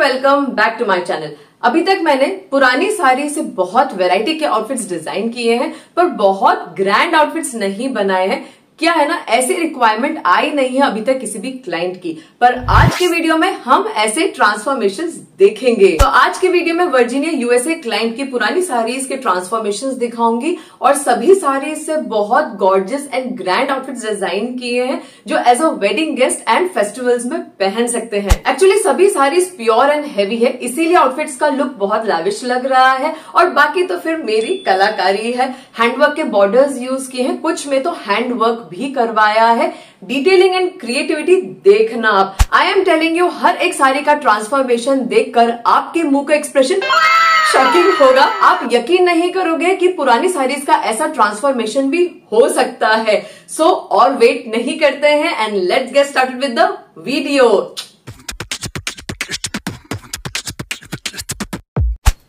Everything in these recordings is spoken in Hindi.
Welcome back to my channel. अभी तक मैंने पुरानी साड़ी से बहुत वैरायटी के आउटफिट्स डिजाइन किए हैं, पर बहुत ग्रैंड आउटफिट्स नहीं बनाए हैं। क्या है ना, ऐसी रिक्वायरमेंट आई नहीं है अभी तक किसी भी क्लाइंट की। पर आज की वीडियो में हम ऐसे ट्रांसफॉर्मेशंस देखेंगे। तो आज की वीडियो में वर्जीनिया यूएसए क्लाइंट की पुरानी साड़ीज के ट्रांसफॉर्मेशंस दिखाऊंगी और सभी साड़ीज से बहुत gorgeous and grand outfits design किए हैं जो as a wedding guest and festivals में पहन सकते हैं। एक्चुअली सभी साड़ीज प्योर एंड हैवी है, इसीलिए आउटफिट्स का लुक बहुत लैविश लग रहा है। और बाकी तो फिर मेरी कलाकारी है। हैंडवर्क के बॉर्डर्स यूज किए हैं, कुछ में तो हैंडवर्क भी करवाया है। डिटेलिंग एंड क्रिएटिविटी देखना आप। आई एम टेलिंग यू, हर एक साड़ी का ट्रांसफॉर्मेशन देखकर आपके मुंह का एक्सप्रेशन शॉकिंग होगा। आप यकीन नहीं करोगे कि पुरानी साड़ीज का ऐसा ट्रांसफॉर्मेशन भी हो सकता है। सो और वेट नहीं करते हैं and let's get started with the video.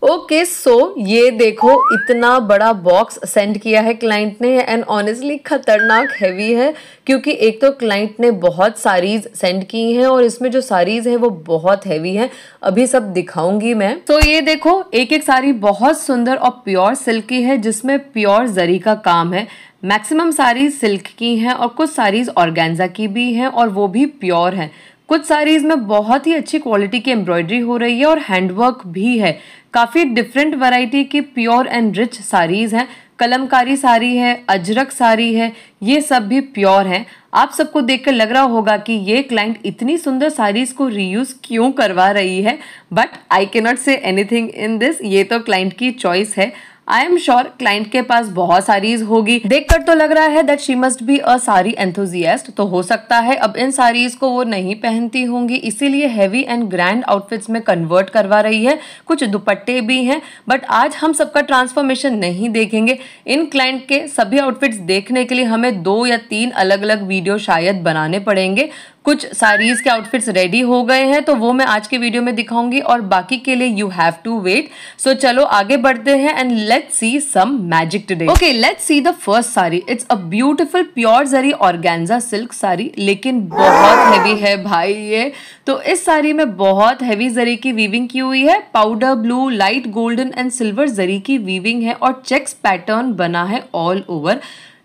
Okay, so ये देखो, इतना बड़ा बॉक्स सेंड किया है क्लाइंट ने एंड ऑनेस्टली खतरनाक हैवी है, क्योंकि एक तो क्लाइंट ने बहुत साड़ीज सेंड की हैं और इसमें जो साड़ीज है वो बहुत हैवी है। अभी सब दिखाऊंगी मैं। तो ये देखो, एक एक साड़ी बहुत सुंदर और प्योर सिल्क की है, जिसमें प्योर जरी का काम है। मैक्सिमम साड़ीज सिल्क की हैं और कुछ साड़ीज ऑर्गेन्जा की भी हैं और वो भी प्योर हैं। कुछ साड़ीज में बहुत ही अच्छी क्वालिटी की एम्ब्रॉयडरी हो रही है और हैंडवर्क भी है। काफी डिफरेंट वैरायटी की प्योर एंड रिच साड़ीज हैं। कलमकारी साड़ी है, अजरक साड़ी है, ये सब भी प्योर हैं। आप सबको देखकर लग रहा होगा कि ये क्लाइंट इतनी सुंदर साड़ीज को रीयूज क्यों करवा रही है, but I can not say anything in this. ये तो क्लाइंट की चॉइस है। आई एम श्योर क्लाइंट के पास बहुत साड़ीज होगी। देखकर तो लग रहा है that she must be a sari enthusiast. तो हो सकता है अब इन साड़ीज को वो नहीं पहनती होंगी, इसीलिए हैवी एंड ग्रैंड आउटफिट्स में कन्वर्ट करवा रही है। कुछ दुपट्टे भी हैं, बट आज हम सबका ट्रांसफॉर्मेशन नहीं देखेंगे। इन क्लाइंट के सभी आउटफिट्स देखने के लिए हमें 2 या 3 अलग अलग वीडियो शायद बनाने पड़ेंगे। कुछ साड़ीज के आउटफिट्स रेडी हो गए हैं, तो वो मैं आज के वीडियो में दिखाऊंगी और बाकी के लिए you have to wait. So चलो आगे बढ़ते हैं and let's see some magic today. Okay, let's see the first sari. It's a beautiful pure zari organza silk sari, लेकिन बहुत हैवी है भाई ये। तो इस साड़ी में बहुत हैवी जरी की वीविंग की हुई है। Powder blue, light golden and silver zari की वीविंग है और चेक्स पैटर्न बना है all over.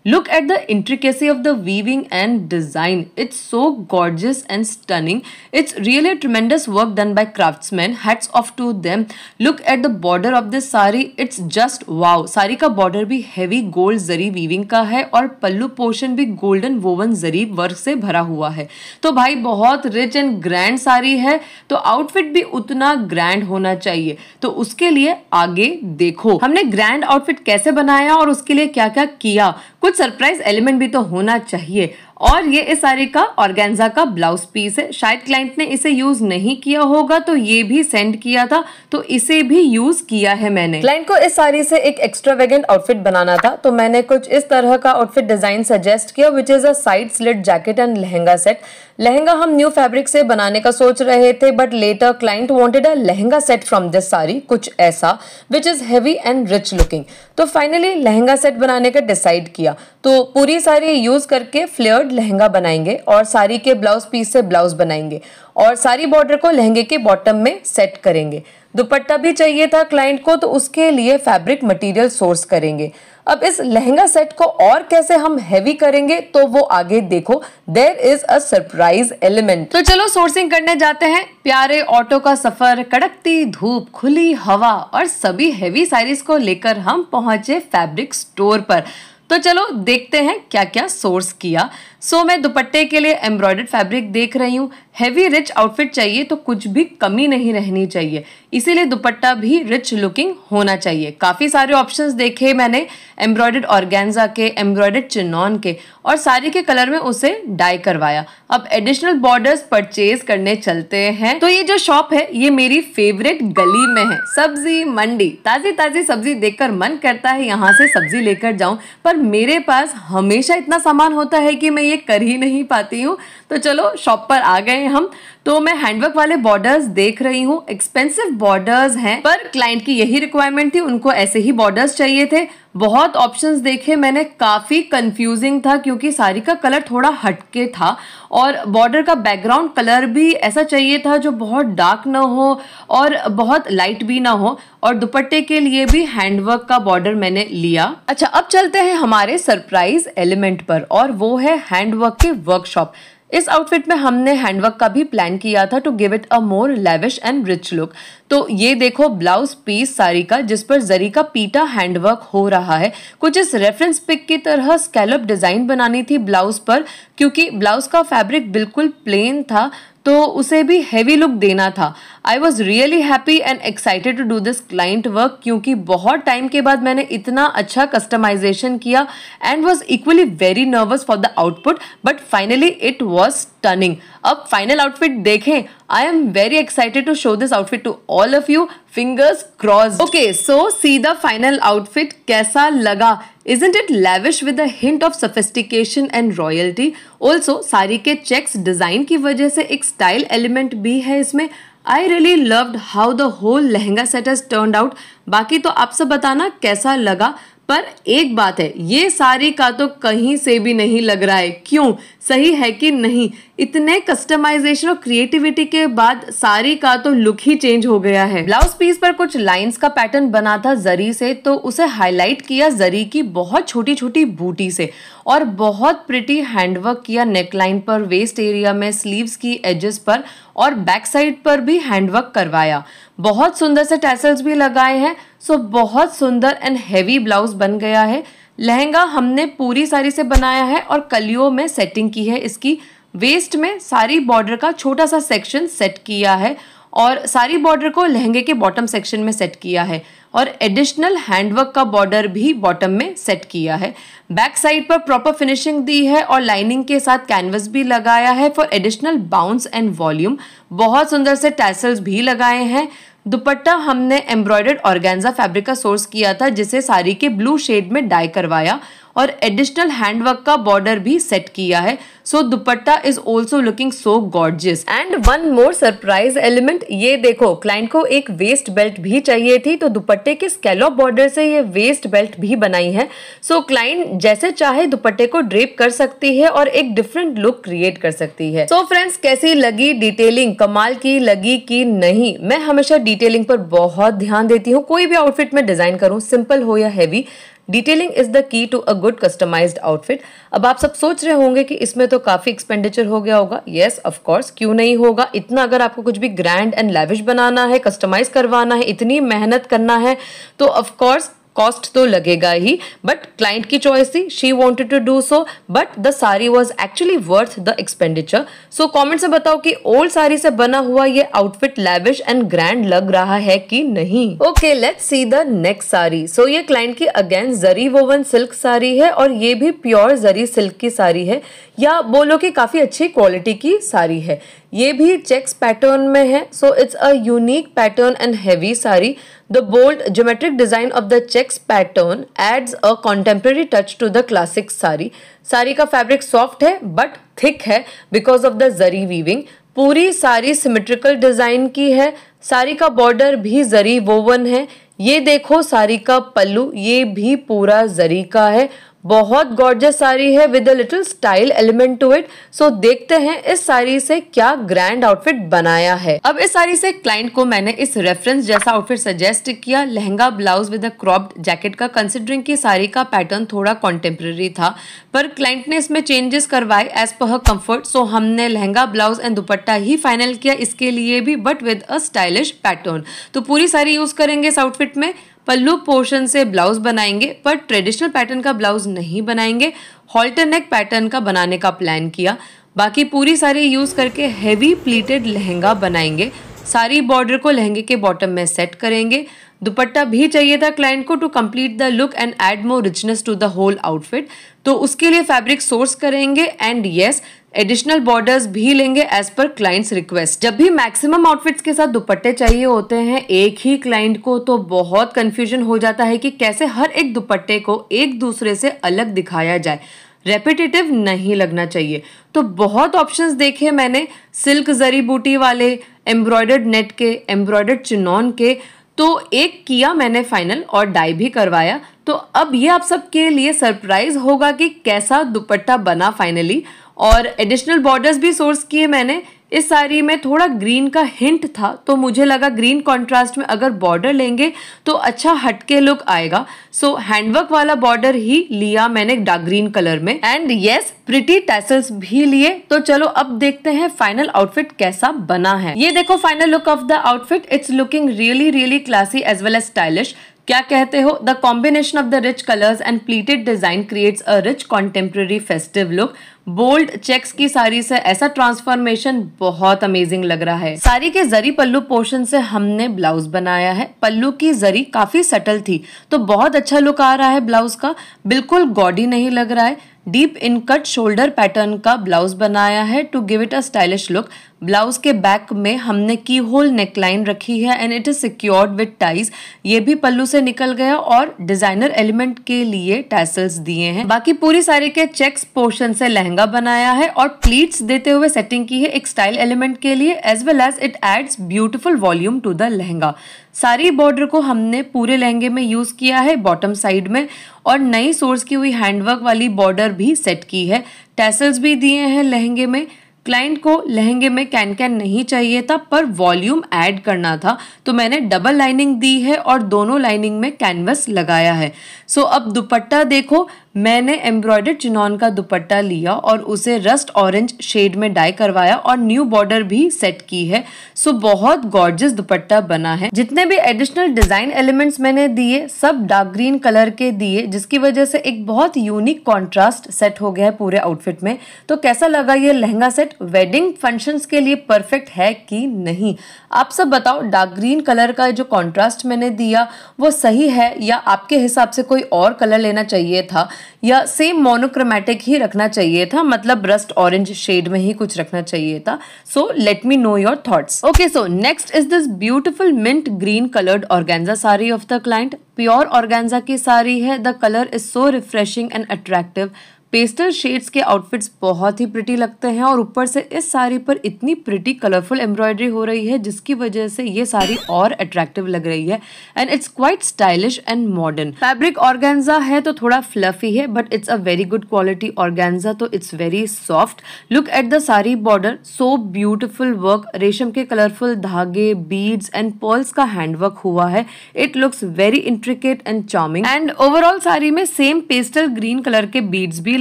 Look at the intricacy of the weaving and design. It's so gorgeous and stunning. It's really tremendous work done by craftsmen. Hats off to them. Look at the border of this saree. It's just wow. Sari का border भी heavy gold जरी weaving का है और पल्लू पोर्शन भी golden woven जरी वर्क से भरा हुआ है। तो भाई बहुत rich and grand साड़ी है, तो आउटफिट भी उतना ग्रैंड होना चाहिए। तो उसके लिए आगे देखो हमने ग्रैंड आउटफिट कैसे बनाया और उसके लिए क्या क्या किया। कुछ सरप्राइज एलिमेंट भी तो होना चाहिए। और ये इस साड़ी का ऑर्गेन्जा का ब्लाउज पीस है। शायद क्लाइंट ने इसे यूज नहीं किया होगा, तो ये भी सेंड किया था, तो इसे भी यूज किया है मैंने। क्लाइंट को इस साड़ी से एक एक्स्ट्रावेगेंट आउटफिट बनाना था, तो मैंने कुछ इस तरह का आउटफिट डिजाइन सजेस्ट किया, which is a side slit jacket and lehenga set. Lehenga हम न्यू फैब्रिक से बनाने का सोच रहे थे, but later client wanted a lehenga set from this sari, कुछ ऐसा which is heavy and rich looking. तो फाइनली लहंगा सेट बनाने का डिसाइड किया। तो पूरी साड़ी यूज करके फ्लेयर्ड लहंगा बनाएंगे और साड़ी के ब्लाउज पीस से ब्लाउज बनाएंगे और सारी बॉर्डर को लहंगे के बॉटम में सेट करेंगे। दुपट्टा भी चाहिए था क्लाइंट को, तो उसके लिए फैब्रिक मटेरियल सोर्स करेंगे। अब इस लहंगा सेट को और कैसे हम हैवी करेंगे, तो वो आगे देखो। There is a surprise element. तो चलो सोर्सिंग करने जाते हैं। प्यारे ऑटो का सफर, कड़कती धूप, खुली हवा और सभी हैवी साड़ीज को लेकर हम पहुंचे फैब्रिक स्टोर पर। तो चलो देखते हैं क्या क्या सोर्स किया। सो मैं दुपट्टे के लिए एम्ब्रॉयडर्ड फैब्रिक देख रही हूँ। हैवी रिच आउटफिट चाहिए तो कुछ भी कमी नहीं रहनी चाहिए, इसीलिए दुपट्टा भी रिच लुकिंग होना चाहिए। काफी सारे ऑप्शंस देखे मैंने, एम्ब्रॉयडर्ड ऑर्गेन्जा के, एम्ब्रॉयडर्ड चिनॉन के, और साड़ी के कलर में उसे डाई करवाया। अब एडिशनल बॉर्डर्स परचेज करने चलते हैं। तो ये जो शॉप है ये मेरी फेवरेट गली में है, सब्जी मंडी। ताजी ताजी सब्जी देखकर मन करता है यहाँ से सब्जी लेकर जाऊं, पर मेरे पास हमेशा इतना सामान होता है कि मैं ये कर ही नहीं पाती हूँ। तो चलो शॉप पर आ गए हम। तो मैं हैंडवर्क वाले बॉर्डर्स देख रही हूँ, एक्सपेंसिव बॉर्डर्स हैं, पर क्लाइंट की यही रिक्वायरमेंट थी, उनको ऐसे ही बॉर्डर्स चाहिए थे। बहुत ऑप्शंस देखे मैंने, काफी कंफ्यूजिंग था क्योंकि साड़ी का कलर थोड़ा हटके था और बॉर्डर का बैकग्राउंड कलर भी ऐसा चाहिए था जो बहुत डार्क ना हो और बहुत लाइट भी ना हो। और दुपट्टे के लिए भी हैंडवर्क का बॉर्डर मैंने लिया। अच्छा, अब चलते हैं हमारे सरप्राइज एलिमेंट पर, और वो है हैंडवर्क के वर्कशॉप। इस आउटफिट में हमने हैंडवर्क का भी प्लान किया था to give it a more lavish and rich look. तो ये देखो ब्लाउज पीस साड़ी का, जिस पर जरी का पीटा हैंडवर्क हो रहा है। कुछ इस रेफरेंस पिक की तरह स्कैलप डिजाइन बनानी थी ब्लाउज पर, क्योंकि ब्लाउज का फैब्रिक बिल्कुल प्लेन था तो उसे भी हेवी लुक देना था। I was really happy and excited to do this client work, क्योंकि बहुत टाइम के बाद मैंने इतना अच्छा कस्टमाइजेशन किया and was equally very nervous for the output, but finally it was stunning. अब फाइनल आउटफिट देखें। I am very excited to show this outfit to all of you, fingers crossed. Okay, so see the final outfit कैसा लगा? Isn't it lavish with a hint of sophistication and royalty? Also, sari के चेक्स डिजाइन की वजह से एक स्टाइल एलिमेंट भी है इसमें। I really loved how the whole lehenga set has turned out. बाकी तो आप सब बताना कैसा लगा। पर एक बात है, ये साड़ी का तो कहीं से भी नहीं लग रहा है। क्यों? सही है कि नहीं? इतने कस्टमाइजेशन और क्रिएटिविटी के बाद साड़ी का तो लुक ही चेंज हो गया है। ब्लाउज पीस पर कुछ लाइंस का पैटर्न बना था जरी से, तो उसे हाईलाइट किया जरी की बहुत छोटी छोटी बूटी से, और बहुत प्रिटी हैंडवर्क किया नेकलाइन पर, वेस्ट एरिया में, स्लीव्स की एजेस पर और बैक साइड पर भी हैंडवर्क करवाया। बहुत सुंदर से टैसल्स भी लगाए हैं। सो बहुत सुंदर एंड हेवी ब्लाउज बन गया है। लहंगा हमने पूरी साड़ी से बनाया है और कलियों में सेटिंग की है इसकी। वेस्ट में सारी बॉर्डर का छोटा सा सेक्शन सेट किया है और सारी बॉर्डर को लहंगे के बॉटम सेक्शन में सेट किया है, और एडिशनल हैंडवर्क का बॉर्डर भी बॉटम में सेट किया है। बैक साइड पर प्रॉपर फिनिशिंग दी है और लाइनिंग के साथ कैनवस भी लगाया है for additional bounce and volume. बहुत सुंदर से टैसल्स भी लगाए हैं। दुपट्टा हमने एम्ब्रॉयडर्ड ऑर्गेन्जा फैब्रिक का सोर्स किया था, जिसे साड़ी के ब्लू शेड में डाई करवाया, और एडिशनल हैंडवर्क का बॉर्डर भी सेट किया है। So dupatta is also looking so gorgeous. And one more surprise element, ये देखो, क्लाइंट को एक वेस्ट बेल्ट भी चाहिए थी, तो दुपट्टे के स्कैलॉप बॉर्डर से ये वेस्ट बेल्ट भी बनाई है। सो क्लाइंट जैसे चाहे दुपट्टे को ड्रेप कर सकती है और एक डिफरेंट लुक क्रिएट कर सकती है। सो फ्रेंड्स, कैसी लगी डिटेलिंग? कमाल की लगी कि नहीं? मैं हमेशा डिटेलिंग पर बहुत ध्यान देती हूँ, कोई भी आउटफिट में डिजाइन करूँ, सिंपल हो या heavy. Detailing is the key to a good customised outfit. अब आप सब सोच रहे होंगे कि इसमें तो काफी एक्सपेंडिचर हो गया होगा। यस, ऑफ कोर्स, क्यों नहीं होगा? इतना अगर आपको कुछ भी ग्रैंड एंड लैविश बनाना है, कस्टमाइज करवाना है, इतनी मेहनत करना है, तो ऑफ कोर्स कॉस्ट तो लगेगा ही। बट क्लाइंट की चॉइस थी, she wanted to do so, but the sari was actually worth the expenditure. So comments में बताओ कि ओल्ड साड़ी से बना हुआ ये आउटफिट लैविश एंड ग्रैंड लग रहा है कि नहीं। Okay, let's see the next sari. So ये क्लाइंट की again zari woven silk sari है, और ये भी प्योर जरी सिल्क की साड़ी है, या बोलो कि काफी अच्छी क्वालिटी की साड़ी है। ये भी चेक्स पैटर्न में है, so it's a unique pattern and heavy sari. The bold geometric design of the checks pattern adds a contemporary touch to the classic sari. Sari का फैब्रिक सॉफ्ट है बट थिक है because of the zari weaving. पूरी साड़ी सिमेट्रिकल डिजाइन की है। साड़ी का बॉर्डर भी जरी वोवन है। ये देखो साड़ी का पल्लू, ये भी पूरा जरी का है। बहुत गॉर्जियस साड़ी है with a little style element to it. So देखते हैं इस साड़ी से क्या ग्रैंड आउटफिट बनाया है। अब इस साड़ी से क्लाइंट को मैंने इस रेफरेंस जैसा आउटफिट सजेस्ट किया, lehenga blouse with a cropped jacket का, कंसिडरिंग कि साड़ी का पैटर्न थोड़ा कॉन्टेम्पररी था, पर क्लाइंट ने इसमें चेंजेस करवाए एज पर हर कंफर्ट। सो हमने lehenga blouse and dupatta he final किया इसके लिए भी, but with a stylish pattern. तो पूरी साड़ी यूज करेंगे इस आउटफिट में। पल्लू पोर्शन से ब्लाउज बनाएंगे, पर ट्रेडिशनल पैटर्न का ब्लाउज नहीं बनाएंगे, हॉल्टर नेक पैटर्न का बनाने का प्लान किया। बाकी पूरी साड़ी यूज करके हेवी प्लीटेड लहंगा बनाएंगे। सारी बॉर्डर को लहंगे के बॉटम में सेट करेंगे। दुपट्टा भी चाहिए था क्लाइंट को to complete the look and add more richness to the whole outfit, तो उसके लिए फैब्रिक सोर्स करेंगे एंड यस एडिशनल बॉर्डर्स भी लेंगे एज पर क्लाइंट्स रिक्वेस्ट। जब भी मैक्सिमम आउटफिट्स के साथ दुपट्टे चाहिए होते हैं एक ही क्लाइंट को, तो बहुत कंफ्यूजन हो जाता है कि कैसे हर एक दुपट्टे को एक दूसरे से अलग दिखाया जाए। रेपिटेटिव नहीं लगना चाहिए। तो बहुत ऑप्शंस देखे मैंने, सिल्क जरी बूटी वाले, एम्ब्रॉयडर्ड नेट के, एम्ब्रॉयडर्ड चिनॉन के, तो एक किया मैंने फाइनल और डाई भी करवाया। तो अब ये आप सबके लिए सरप्राइज होगा कि कैसा दुपट्टा बना फाइनली। और एडिशनल बॉर्डर्स भी सोर्स किए मैंने। इस साड़ी में थोड़ा ग्रीन का हिंट था, तो मुझे लगा ग्रीन कॉन्ट्रास्ट में अगर बॉर्डर लेंगे तो अच्छा हटके लुक आएगा। सो हैंडवर्क वाला बॉर्डर ही लिया मैंने डार्क ग्रीन कलर में, एंड यस प्रिटी टैसल्स भी लिए। तो चलो अब देखते हैं फाइनल आउटफिट कैसा बना है। ये देखो final look of the outfit. It's looking really really classy as well as stylish. क्या कहते हो? The combination of the rich colours and pleated design creates a rich contemporary festive look. Bold checks की साड़ी से ऐसा ट्रांसफॉर्मेशन बहुत अमेजिंग लग रहा है। साड़ी के जरी पल्लू पोर्शन से हमने ब्लाउज बनाया है। पल्लू की जरी काफी सटल थी, तो बहुत अच्छा लुक आ रहा है ब्लाउज का। बिल्कुल गॉडी नहीं लग रहा है। Deep in cut shoulder pattern का ब्लाउज बनाया है to give it a stylish look. Blouse के बैक में हमने की होल नेकलाइन रखी है and it is secured with ties. ये भी पल्लू से निकल गया और डिजाइनर एलिमेंट के लिए टैसल्स दिए हैं। बाकी पूरी साड़ी के चेक्स पोर्शन से लहंगा बनाया है और प्लीट्स देते हुए सेटिंग की है एक स्टाइल एलिमेंट के लिए, as well as it adds beautiful volume to the lehenga. Sari border को हमने पूरे लहंगे में यूज किया है बॉटम साइड में, और नई सोर्स की हुई हैंडवर्क वाली बॉर्डर भी सेट की है। टैसल्स भी दिए हैं लहंगे में। क्लाइंट को लहंगे में कैन कैन नहीं चाहिए था, पर वॉल्यूम ऐड करना था, तो मैंने डबल लाइनिंग दी है और दोनों लाइनिंग में कैनवस लगाया है। सो अब दुपट्टा देखो, मैंने एम्ब्रॉयडर्ड चिनॉन का दुपट्टा लिया और उसे रस्ट ऑरेंज शेड में डाई करवाया और न्यू बॉर्डर भी सेट की है। सो बहुत गॉर्जियस दुपट्टा बना है। जितने भी एडिशनल डिजाइन एलिमेंट्स मैंने दिए सब डार्क ग्रीन कलर के दिए, जिसकी वजह से एक बहुत यूनिक कॉन्ट्रास्ट सेट हो गया है पूरे आउटफिट में। तो कैसा लगा ये लहंगा सेट? वेडिंग फंक्शंस के लिए परफेक्ट है कि नहीं? आप सब बताओ। डार्क ग्रीन कलर का जो कॉन्ट्रास्ट मैंने दिया वो सही है, या आपके हिसाब से कोई और कलर लेना चाहिए था, या सेम मोनोक्रोमैटिक ही रखना चाहिए था, मतलब रस्ट ऑरेंज शेड में ही कुछ रखना चाहिए था? So let me know your thoughts. Okay, so next is this beautiful mint green coloured organza sari of the client. Pure organza की साड़ी है। The colour is so refreshing and attractive. Pastel shades के आउटफिट्स बहुत ही प्रिटी लगते हैं, और ऊपर से इस साड़ी पर इतनी प्रिटी कलरफुल एम्ब्रॉयडरी हो रही है जिसकी वजह से ये साड़ी और अट्रैक्टिव लग रही है, and it's quite stylish and modern. Fabric organza है तो थोड़ा फ्लफी है, but it's a very good quality organza, तो it's very soft. Look at the sari border, so beautiful work. रेशम के कलरफुल धागे, बीड्स एंड पर्ल्स का हैंडवर्क हुआ है। It looks very intricate and charming, and overall sari में सेम पेस्टल ग्रीन कलर के बीड्स भी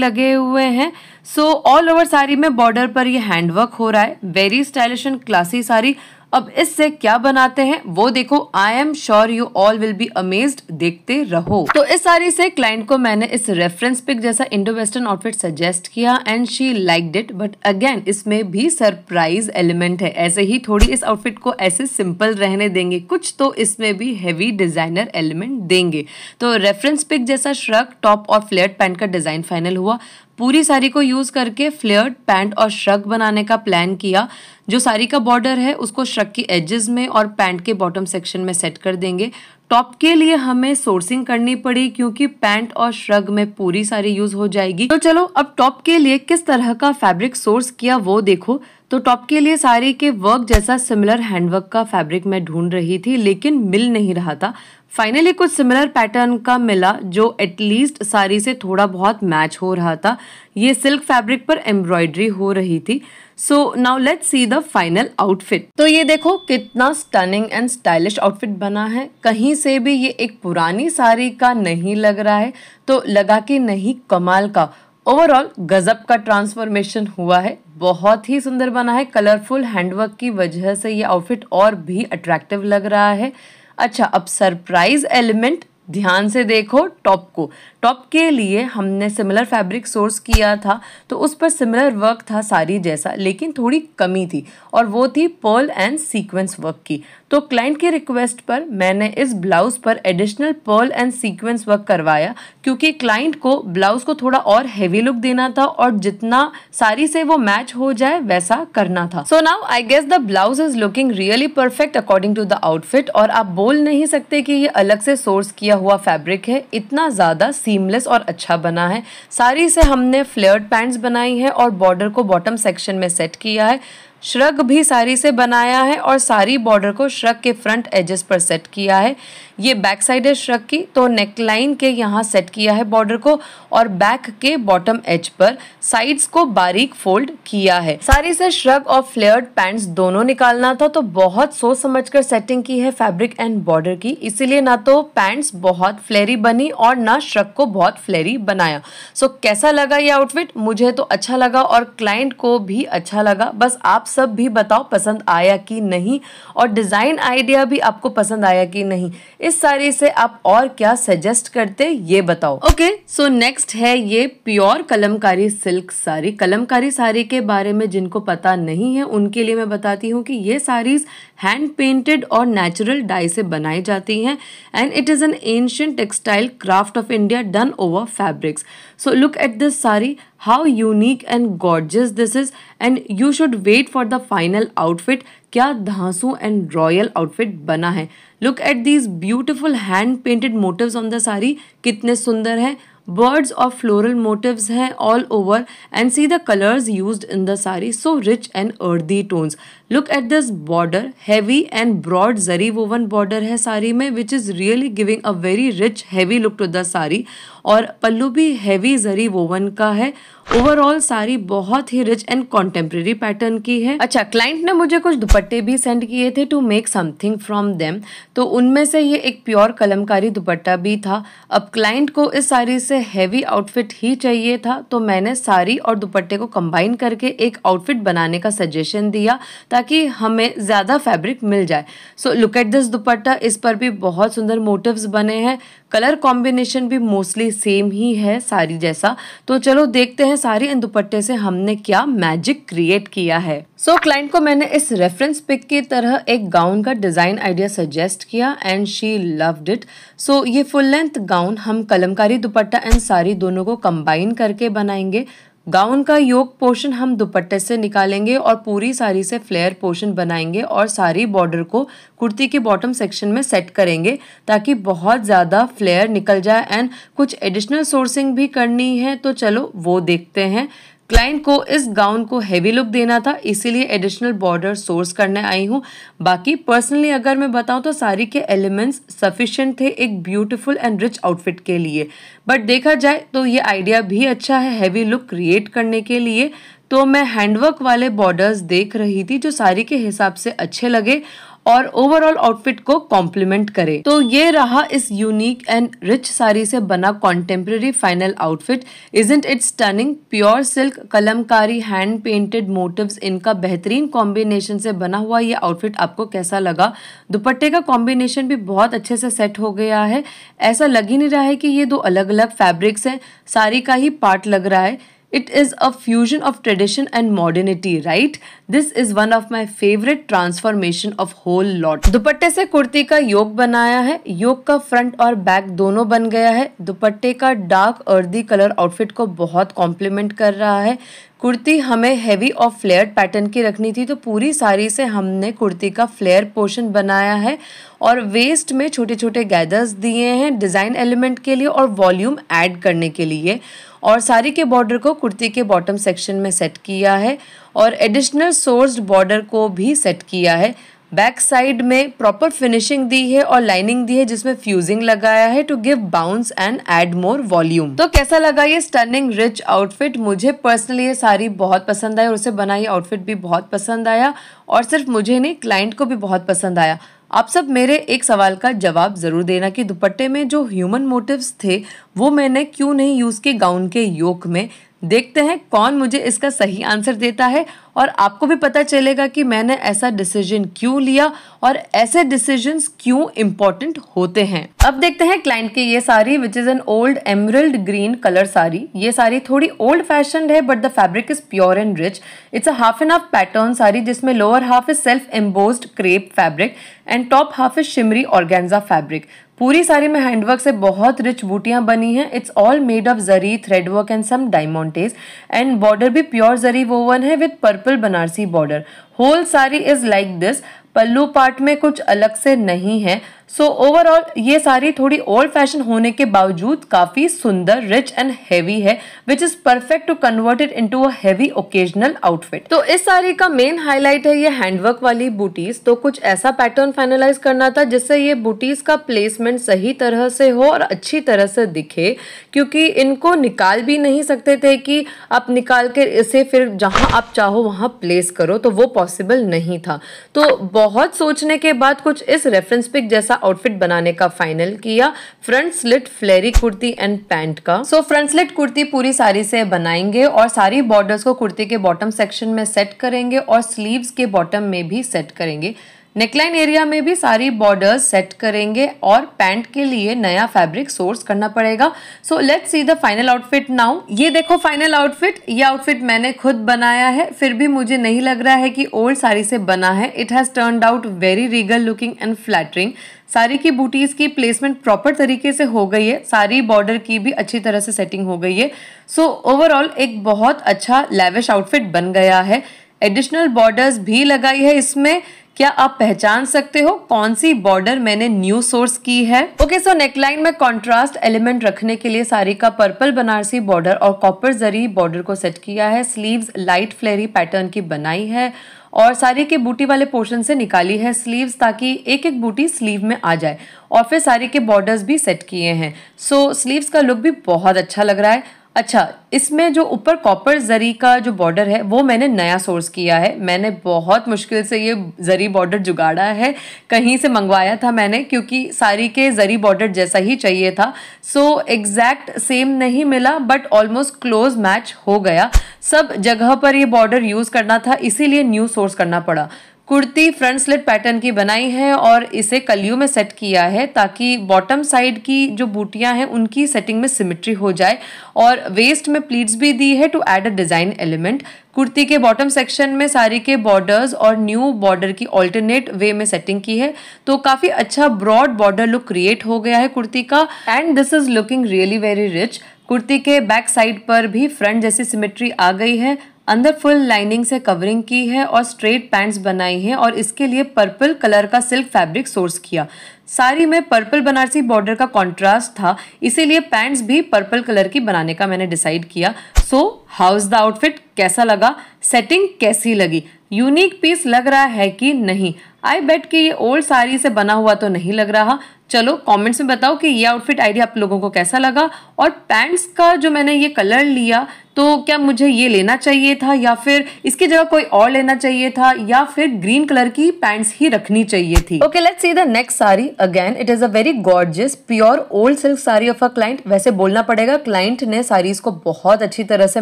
लगे हुए हैं। सो ऑल ओवर साड़ी में बॉर्डर पर ये हैंडवर्क हो रहा है। Very stylish and classy sari. अब इससे क्या बनाते हैं वो देखो। I am sure you all will be amazed. देखते रहो। तो इस साड़ी से क्लाइंट को मैंने इस रेफरेंस पिक जैसा इंडो वेस्टर्न आउटफिट सजेस्ट किया and she liked it, but again इसमें भी सरप्राइज एलिमेंट है। ऐसे ही थोड़ी इस आउटफिट को ऐसे सिंपल रहने देंगे, कुछ तो इसमें भी हेवी डिजाइनर एलिमेंट देंगे। तो रेफरेंस पिक जैसा श्रग टॉप और फ्लेयर्ड पैंट का डिजाइन फाइनल हुआ। पूरी साड़ी को यूज करके फ्लेयर्ड पैंट और श्रग बनाने का प्लान किया। जो साड़ी का बॉर्डर है उसको श्रग की एजेस में और पैंट के बॉटम सेक्शन में सेट कर देंगे। टॉप के लिए हमें सोर्सिंग करनी पड़ी क्योंकि पैंट और श्रग में पूरी साड़ी यूज हो जाएगी। तो चलो अब टॉप के लिए किस तरह का फैब्रिक सोर्स किया वो देखो। तो टॉप के लिए साड़ी के वर्क जैसा सिमिलर हैंडवर्क का फैब्रिक मैं ढूंढ रही थी, लेकिन मिल नहीं रहा था। फाइनली कुछ सिमिलर पैटर्न का मिला जो एटलीस्ट साड़ी से थोड़ा बहुत मैच हो रहा था। ये सिल्क फैब्रिक पर एम्ब्रॉयडरी हो रही थी। So now let's see the final outfit. तो ये देखो कितना स्टनिंग एंड स्टाइलिश आउटफिट बना है। कहीं से भी ये एक पुरानी साड़ी का नहीं लग रहा है, तो लगा कि नहीं कमाल का। ओवरऑल गजब का ट्रांसफॉर्मेशन हुआ है। बहुत ही सुंदर बना है। कलरफुल हैंडवर्क की वजह से ये आउटफिट और भी अट्रैक्टिव लग रहा है। अच्छा, अब सरप्राइज एलिमेंट ध्यान से देखो टॉप को। टॉप के लिए हमने सिमिलर फैब्रिक सोर्स किया था, तो उस पर सिमिलर वर्क था साड़ी जैसा, लेकिन थोड़ी कमी थी, और वो थी पर्ल एंड सीक्वेंस वर्क की। तो क्लाइंट की रिक्वेस्ट पर मैंने इस ब्लाउज पर additional Perl and sequence work करवाया, क्योंकि क्लाइंट को ब्लाउज को थोड़ा और हेवी लुक देना था और जितना साड़ी से वो मैच हो जाए वैसा करना था। So now I guess the blouse is looking really perfect according to the outfit, और आप बोल नहीं सकते कि ये अलग से सोर्स किया हुआ फैब्रिक है, इतना ज़्यादा सीमलेस और अच्छा बना है। सारी से हमने फ्लेयर्ड पैंट्स बनाई है और बॉर्डर को बॉटम सेक्शन में सेट किया है। श्रग भी सारी से बनाया है और सारी बॉर्डर को श्रग के फ्रंट एजेस पर सेट किया है। ये बैक साइड है श्रग की, तो नेकलाइन के यहाँ सेट किया है बॉर्डर को और बैक के बॉटम एज पर साइड्स को बारीक फोल्ड किया है। सारी से श्रग और फ्लेयर्ड पैंट्स दोनों निकालना था, तो बहुत सोच समझकर सेटिंग की है फैब्रिक एंड बॉर्डर की, इसीलिए ना तो पैंट्स बहुत फ्लेरी बनी और ना श्रग को बहुत फ्लेरी बनाया। सो कैसा लगा ये आउटफिट? मुझे तो अच्छा लगा और क्लाइंट को भी अच्छा लगा। बस आप सब भी बताओ पसंद आया कि नहीं, और डिजाइन आइडिया भी आपको पसंद आया कि नहीं। इस साड़ी से आप और क्या सजेस्ट करते ये बताओ। ओके, सो नेक्स्ट है ये प्योर कलमकारी सिल्क साड़ी। कलमकारी साड़ी के बारे में जिनको पता नहीं है उनके लिए मैं बताती हूँ कि ये साड़ीज हैंड पेंटेड और नेचुरल डाई से बनाई जाती हैं and it is an ancient textile craft of India done over fabrics. So look at this sari, how unique and gorgeous this is, and you should wait for the final outfit। क्या धांसू एंड रॉयल आउटफिट बना है। Look at these beautiful hand painted motifs on the sari, कितने सुंदर हैं। बर्ड्स और फ्लोरल मोटिव्स हैं all over and see the colours used in the sari, so rich and earthy tones. Look at this border, heavy and broad zari woven border है साड़ी में which is really giving a very rich heavy look to the sari, और पल्लू भी हैवी जरी वोवन का है। ओवरऑल साड़ी बहुत ही रिच एंड कॉन्टेम्प्रेरी पैटर्न की है। अच्छा, क्लाइंट ने मुझे कुछ दुपट्टे भी सेंड किए थे to make something from them, तो उनमें से ये एक प्योर कलमकारी दुपट्टा भी था। अब क्लाइंट को इस साड़ी से हैवी आउटफिट ही चाहिए था, तो मैंने साड़ी और दुपट्टे को कंबाइन करके एक आउटफिट बनाने का सजेशन दिया ताकि हमें ज्यादा फैब्रिक मिल जाए। सो लुक एट दिस दुपट्टा, इस पर भी बहुत सुंदर मोटिव्स बने हैं। कलर कॉम्बिनेशन भी मोस्टली सेम ही है साड़ी जैसा। तो चलो देखते हैं साड़ी एंड दुपट्टे से हमने क्या मैजिक क्रिएट किया है। सो क्लाइंट को मैंने इस रेफरेंस पिक की तरह एक गाउन का डिजाइन आइडिया सजेस्ट किया एंड शी लव्ड इट। सो ये फुल लेंथ गाउन हम कलमकारी दुपट्टा एंड साड़ी दोनों को कंबाइन करके बनाएंगे। गाउन का योक पोर्शन हम दुपट्टे से निकालेंगे और पूरी साड़ी से फ्लेयर पोर्शन बनाएंगे और सारी बॉर्डर को कुर्ती के बॉटम सेक्शन में सेट करेंगे ताकि बहुत ज़्यादा फ्लेयर निकल जाए एंड कुछ एडिशनल सोर्सिंग भी करनी है, तो चलो वो देखते हैं। क्लाइंट को इस गाउन को हेवी लुक देना था, इसीलिए एडिशनल बॉर्डर सोर्स करने आई हूँ। बाकी पर्सनली अगर मैं बताऊँ तो साड़ी के एलिमेंट्स सफिशिएंट थे एक ब्यूटीफुल एंड रिच आउटफिट के लिए, बट देखा जाए तो ये आइडिया भी अच्छा है हेवी लुक क्रिएट करने के लिए। तो मैं हैंडवर्क वाले बॉर्डर्स देख रही थी जो साड़ी के हिसाब से अच्छे लगे और ओवरऑल आउटफिट को कॉम्प्लीमेंट करे। तो ये रहा इस यूनिक एंड रिच साड़ी से बना contemporary final outfit. Isn't it stunning? Pure silk, kalamkari, hand painted motifs, इनका बेहतरीन कॉम्बिनेशन से बना हुआ ये आउटफिट आपको कैसा लगा? दुपट्टे का कॉम्बिनेशन भी बहुत अच्छे से सेट हो गया है, ऐसा लग ही नहीं रहा है कि ये दो अलग अलग फैब्रिक्स हैं, साड़ी का ही पार्ट लग रहा है। It is a fusion of tradition and modernity, right? This is one of my favorite transformation of whole lot. दुपट्टे से कुर्ती का योक बनाया है, योक का फ्रंट और बैक दोनों बन गया है। दुपट्टे का डार्क अर्दी कलर आउटफिट को बहुत कॉम्प्लीमेंट कर रहा है। कुर्ती हमें हैवी और फ्लेयर पैटर्न की रखनी थी, तो पूरी साड़ी से हमने कुर्ती का फ्लेयर पोर्शन बनाया है और वेस्ट में छोटे छोटे गैदर्स दिए हैं डिज़ाइन एलिमेंट के लिए और वॉल्यूम ऐड करने के लिए, और साड़ी के बॉर्डर को कुर्ती के बॉटम सेक्शन में सेट किया है और एडिशनल सोर्स्ड बॉर्डर को भी सेट किया है। बैक साइड में प्रॉपर फिनिशिंग दी है और लाइनिंग दी है जिसमें फ्यूजिंग लगाया है to give bounce and add more volume. तो कैसा लगा ये स्टनिंग रिच आउटफिट? मुझे पर्सनली ये साड़ी बहुत पसंद आई और उसे बना ये आउटफिट भी बहुत पसंद आया, और सिर्फ मुझे नहीं क्लाइंट को भी बहुत पसंद आया। आप सब मेरे एक सवाल का जवाब जरूर देना कि दुपट्टे में जो ह्यूमन मोटिव्स थे वो मैंने क्यों नहीं यूज किए गाउन के योक में। देखते हैं कौन मुझे इसका सही आंसर देता है और आपको भी पता चलेगा कि मैंने ऐसा डिसीजन क्यों लिया और ऐसे डिसीजंस क्यों इम्पोर्टेंट होते हैं। अब देखते हैं क्लाइंट की ये sari which is an old emerald green colour sari. ये साड़ी थोड़ी ओल्ड फैशन्ड है but the fabric is pure and rich. It's a half and half pattern sari जिसमें lower half is self embossed crepe fabric and top half is shimmery organza fabric. पूरी साड़ी में हैंडवर्क से बहुत रिच बूटियां बनी हैं। It's all made of zari, thread work and some diamantes, and border भी प्योर जरी वोवन है with purple Banarasi border. Whole sari is like this. Pallu part में कुछ अलग से नहीं है। सो ओवरऑल ये साड़ी थोड़ी ओल्ड फैशन होने के बावजूद काफी सुंदर, रिच एंड हेवी है, which is perfect to convert it into a heavy occasional outfit. तो इस साड़ी का मेन हाईलाइट है ये हैंडवर्क वाली बूटीज। तो कुछ ऐसा पैटर्न फाइनलाइज करना था जिससे ये बूटीज का प्लेसमेंट सही तरह से हो और अच्छी तरह से दिखे, क्योंकि इनको निकाल भी नहीं सकते थे कि आप निकाल के इसे फिर जहां आप चाहो वहां प्लेस करो, तो वो पॉसिबल नहीं था। तो बहुत सोचने के बाद कुछ इस रेफरेंस पिक जैसा आउटफिट बनाने का फाइनल किया, front slit flary kurti and pant का। सो फ्रंट स्लिट कुर्ती पूरी साड़ी से बनाएंगे और सारी बॉर्डर्स को कुर्ती के बॉटम सेक्शन में सेट करेंगे और स्लीव्स के बॉटम में भी सेट करेंगे। नेकलाइन एरिया में भी सारी बॉर्डर्स सेट करेंगे और पैंट के लिए नया फैब्रिक सोर्स करना पड़ेगा। So let's see the final outfit now. ये देखो फाइनल आउटफिट। ये आउटफिट मैंने खुद बनाया है, फिर भी मुझे नहीं लग रहा है कि ओल्ड साड़ी से बना है। It has turned out very regal looking and flattering. Sari की बूटीज की प्लेसमेंट प्रॉपर तरीके से हो गई है, सारी बॉर्डर की भी अच्छी तरह से सेटिंग हो गई है। सो ओवरऑल एक बहुत अच्छा लैविश आउटफिट बन गया है। एडिशनल बॉर्डर्स भी लगाई है इसमें। क्या आप पहचान सकते हो कौन सी बॉर्डर मैंने न्यू सोर्स की है? ओके, सो नेकलाइन में कंट्रास्ट एलिमेंट रखने के लिए साड़ी का पर्पल बनारसी बॉर्डर और कॉपर जरी बॉर्डर को सेट किया है। स्लीव्स लाइट फ्लेरी पैटर्न की बनाई है और साड़ी के बूटी वाले पोर्शन से निकाली है स्लीव्स, ताकि एक एक बूटी स्लीव में आ जाए। और फिर साड़ी के बॉर्डर्स भी सेट किए हैं। सो स्लीव्स का लुक भी बहुत अच्छा लग रहा है। अच्छा, इसमें जो ऊपर कॉपर जरी का जो बॉर्डर है वो मैंने नया सोर्स किया है। मैंने बहुत मुश्किल से ये जरी बॉर्डर जुगाड़ा है, कहीं से मंगवाया था मैंने, क्योंकि साड़ी के जरी बॉर्डर जैसा ही चाहिए था। सो एग्जैक्ट सेम नहीं मिला बट ऑलमोस्ट क्लोज मैच हो गया। सब जगह पर ये बॉर्डर यूज करना था, इसीलिए न्यू सोर्स करना पड़ा। कुर्ती फ्रंट स्लिट पैटर्न की बनाई है और इसे कलियों में सेट किया है ताकि बॉटम साइड की जो बूटियां हैं उनकी सेटिंग में सिमेट्री हो जाए। और वेस्ट में प्लीट्स भी दी है to add a design element. Kurti के बॉटम सेक्शन में साड़ी के बॉर्डर्स और न्यू बॉर्डर की ऑल्टरनेट वे में सेटिंग की है, तो काफी अच्छा ब्रॉड बॉर्डर लुक क्रिएट हो गया है कुर्ती का। And this is looking really very rich. Kurti के बैक साइड पर भी फ्रंट जैसी सिमेट्री आ गई है। अंदर फुल लाइनिंग से कवरिंग की है और स्ट्रेट पैंट्स बनाई है और इसके लिए पर्पल कलर का सिल्क फैब्रिक सोर्स किया। साड़ी में पर्पल बनारसी बॉर्डर का कॉन्ट्रास्ट था, इसीलिए पैंट्स भी पर्पल कलर की बनाने का मैंने डिसाइड किया। So how is the outfit? कैसा लगा? सेटिंग कैसी लगी? यूनिक पीस लग रहा है कि नहीं? आई बेट कि ये ओल्ड साड़ी से बना हुआ तो नहीं लग रहा। चलो कमेंट्स में बताओ कि ये आउटफिट आइडिया आप लोगों को कैसा लगा। और पैंट्स का जो मैंने ये कलर लिया, तो क्या मुझे ये लेना चाहिए था या फिर इसकी जगह कोई और लेना चाहिए था या फिर ग्रीन कलर की पैंट्स ही रखनी चाहिए थी? Okay, let's see the next sari. Again it is a very gorgeous pure old silk sari of a client. वैसे बोलना पड़ेगा क्लाइंट ने साड़ीज को बहुत अच्छी तरह से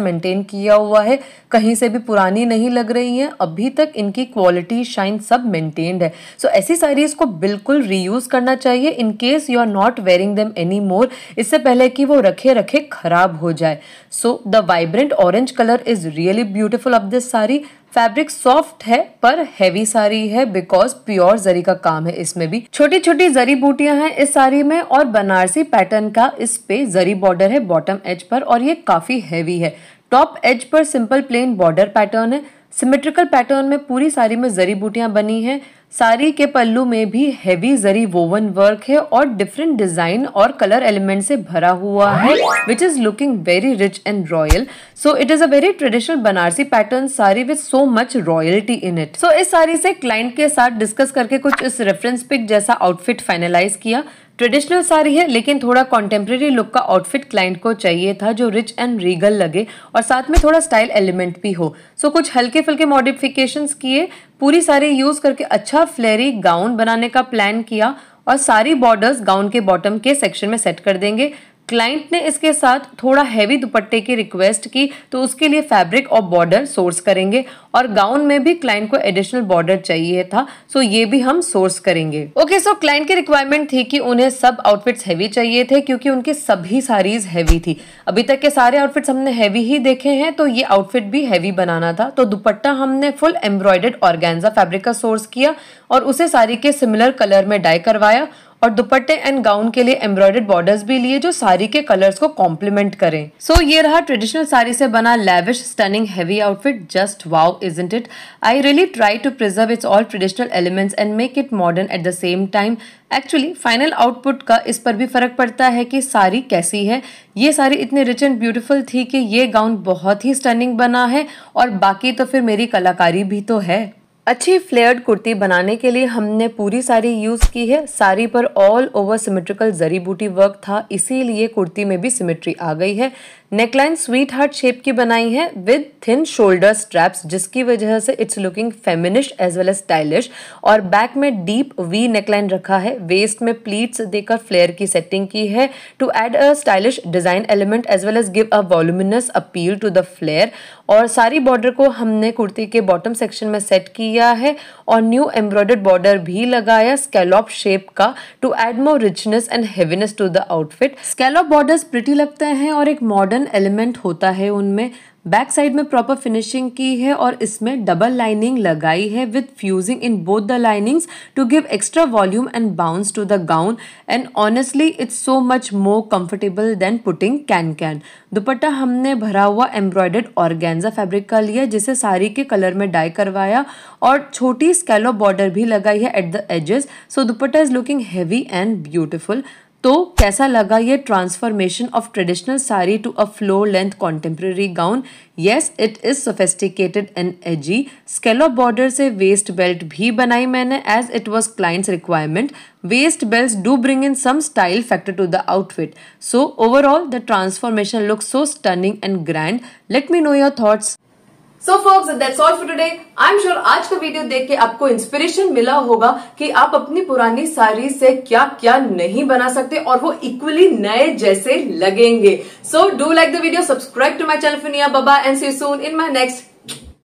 मेंटेन किया हुआ है, कहीं से भी पुरानी नहीं लग रही है, अभी तक इनकी क्वालिटी शाइन सब मेंटेन्ड है। सो ऐसी साड़ीज को बिल्कुल रीयूज करना चाहिए in case you are not wearing them any more, इससे पहले कि वो रखे रखे खराब हो जाए। So the vibrant orange colour is really beautiful of this sari. Fabric soft है पर हैवी साड़ी है बिकॉज प्योर जरी का काम है। इसमें भी छोटी छोटी जरी बूटियां हैं इस साड़ी में और बनारसी पैटर्न का इस पे जरी बॉर्डर है बॉटम एज पर और ये काफी हैवी है। टॉप एज पर सिंपल प्लेन बॉर्डर पैटर्न है। सिमेट्रिकल पैटर्न में पूरी साड़ी में जरी बूटियां बनी हैं। साड़ी के पल्लू में भी हैवी जरी वोवन वर्क है और डिफरेंट डिजाइन और कलर एलिमेंट से भरा हुआ है, which is looking very rich and royal. So it is a very traditional Banarasi pattern sari with so much royalty in it. So इस साड़ी से क्लाइंट के साथ डिस्कस करके कुछ इस रेफरेंस पिक जैसा आउटफिट फाइनलाइज किया। ट्रेडिशनल साड़ी है लेकिन थोड़ा कॉन्टेम्प्रेरी लुक का आउटफिट क्लाइंट को चाहिए था जो रिच एंड रीगल लगे और साथ में थोड़ा स्टाइल एलिमेंट भी हो। सो कुछ हल्के फुल्के मॉडिफिकेशंस किए, पूरी साड़ी यूज करके अच्छा फ्लेरी गाउन बनाने का प्लान किया और सारी बॉर्डर्स गाउन के बॉटम के सेक्शन में सेट कर देंगे। क्लाइंट ने इसके साथ थोड़ा हैवी दुपट्टे की रिक्वेस्ट की तो उसके लिए फैब्रिक और बॉर्डर सोर्स करेंगे और गाउन में भी क्लाइंट को एडिशनल बॉर्डर चाहिए था, सो ये भी हम सोर्स करेंगे। ओके, सो क्लाइंट की रिक्वायरमेंट थी कि उन्हें सब आउटफिट्स हैवी चाहिए थे क्योंकि उनकी सभी साड़ीज हैवी थी। अभी तक के सारे आउटफिट्स हमने हैवी ही देखे हैं तो ये आउटफिट भी हैवी बनाना था। तो दुपट्टा हमने फुल एम्ब्रॉयडर्ड ऑर्गेन्जा फैब्रिक का सोर्स किया और उसे साड़ी के सिमिलर कलर में डाई करवाया और दुपट्टे एंड गाउन के लिए एम्ब्रॉयडर्ड बॉर्डर्स भी लिए जो साड़ी के कलर्स को कॉम्प्लीमेंट करें। सो ये रहा ट्रेडिशनल साड़ी से बना lavish stunning heavy outfit. Just wow isn't it. I really try to preserve its all traditional elements and make it modern at the same time. Actually final output का इस पर भी फर्क पड़ता है कि साड़ी कैसी है। ये साड़ी इतनी रिच एंड ब्यूटीफुल थी कि ये गाउन बहुत ही स्टनिंग बना है, और बाकी तो फिर मेरी कलाकारी भी तो है। अच्छी फ्लेयर्ड कुर्ती बनाने के लिए हमने पूरी साड़ी यूज की है। साड़ी पर ऑल ओवर सिमेट्रिकल जरी बूटी वर्क था, इसीलिए कुर्ती में भी सिमेट्री आ गई है। नेकलाइन स्वीट हार्ट शेप की बनाई है विद थिन शोल्डर स्ट्रैप्स, जिसकी वजह से it's looking feminish as well as stylish. और बैक में डीप वी नेकलाइन रखा है। वेस्ट में प्लीट्स देकर फ्लेयर की सेटिंग की है to add a stylish design element as well as give a voluminous appeal to the flare. और सारी बॉर्डर को हमने कुर्ती के बॉटम सेक्शन में सेट किया है और न्यू एम्ब्रॉयडर्ड बॉर्डर भी लगाया स्कैलॉप शेप का to add more richness and heaviness to the outfit. Scallop borders pretty लगते हैं और एक मॉडर्न एलिमेंट होता है उनमें। बैक साइड में प्रॉपर फिनिशिंग की है और इसमें डबल लाइनिंग लगाई है with fusing in both the linings to give extra volume and bounce to the gown. And honestly it's so much more comfortable than putting can. Dupatta हमने भरा हुआ एम्ब्रॉयडर्ड ऑर्गेन्जा फैब्रिक का लिया, जिसे साड़ी के कलर में डाई करवाया और छोटी स्कैलॉप बॉर्डर भी लगाई है at the edges. So dupatta is looking heavy and beautiful. तो कैसा लगा ये transformation of traditional sari to a floor length contemporary gown? Yes, it is sophisticated and edgy. Scallop border से वेस्ट बेल्ट भी बनाई मैंने as it was client's requirement. Waist belts do bring in some style factor to the outfit. So overall, the transformation looks so stunning and grand. Let me know your thoughts. So folks, that's all for today. I'm sure आज का वीडियो देख के आपको इंस्पिरेशन मिला होगा कि आप अपनी पुरानी साड़ी से क्या क्या नहीं बना सकते और वो इक्वली नए जैसे लगेंगे. So do like the video, subscribe to my channel for Nia Baba and see you soon in my next